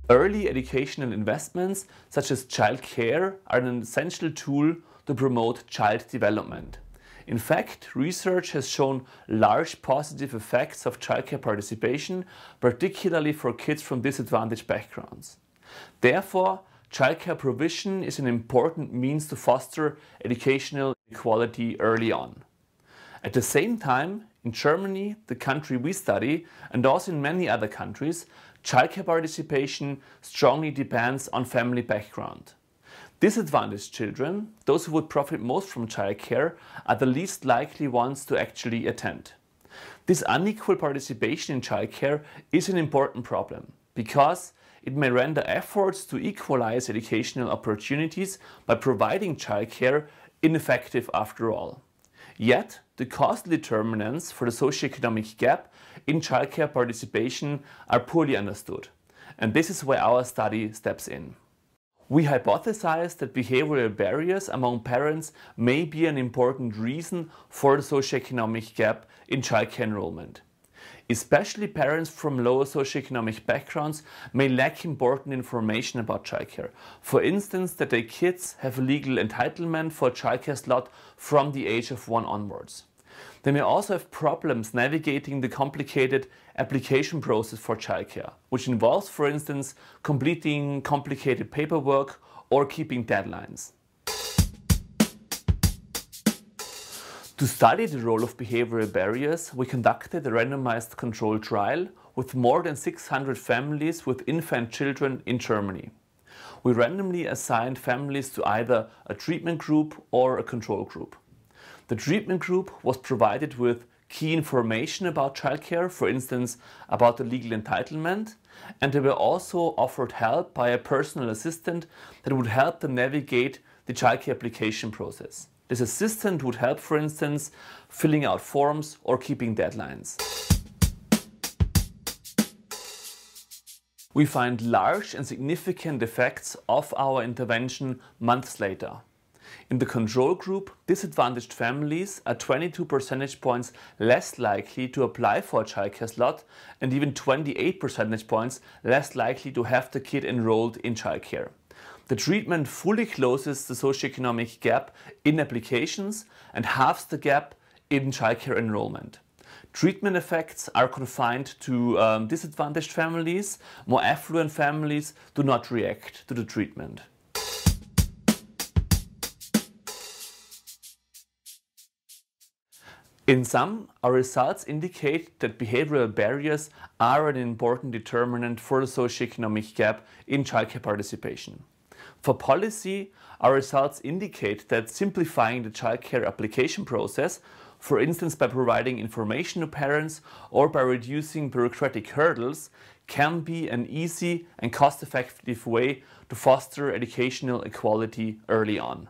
Early educational investments, such as childcare, are an essential tool to promote child development. In fact, research has shown large positive effects of childcare participation, particularly for kids from disadvantaged backgrounds. Therefore, childcare provision is an important means to foster educational equality early on. At the same time, in Germany, the country we study, and also in many other countries, childcare participation strongly depends on family background. Disadvantaged children, those who would profit most from childcare, are the least likely ones to actually attend. This unequal participation in childcare is an important problem because it may render efforts to equalize educational opportunities by providing childcare ineffective after all. Yet, the causal determinants for the socioeconomic gap in childcare participation are poorly understood, and this is where our study steps in. We hypothesize that behavioral barriers among parents may be an important reason for the socioeconomic gap in childcare enrollment. Especially parents from lower socioeconomic backgrounds may lack important information about childcare. For instance, that their kids have a legal entitlement for a childcare slot from the age of 1 onwards. They may also have problems navigating the complicated application process for childcare, which involves, for instance, completing complicated paperwork or keeping deadlines. To study the role of behavioral barriers, we conducted a randomized controlled trial with more than 600 families with infant children in Germany. We randomly assigned families to either a treatment group or a control group. The treatment group was provided with key information about childcare, for instance, about the legal entitlement, and they were also offered help by a personal assistant that would help them navigate the childcare application process. This assistant would help, for instance, filling out forms or keeping deadlines. We find large and significant effects of our intervention months later. In the control group, disadvantaged families are 22 percentage points less likely to apply for a childcare slot and even 28 percentage points less likely to have the kid enrolled in childcare. The treatment fully closes the socioeconomic gap in applications and halves the gap in childcare enrollment. Treatment effects are confined to disadvantaged families. More affluent families do not react to the treatment. In sum, our results indicate that behavioral barriers are an important determinant for the socioeconomic gap in childcare participation. For policy, our results indicate that simplifying the childcare application process, for instance by providing information to parents or by reducing bureaucratic hurdles, can be an easy and cost-effective way to foster educational equality early on.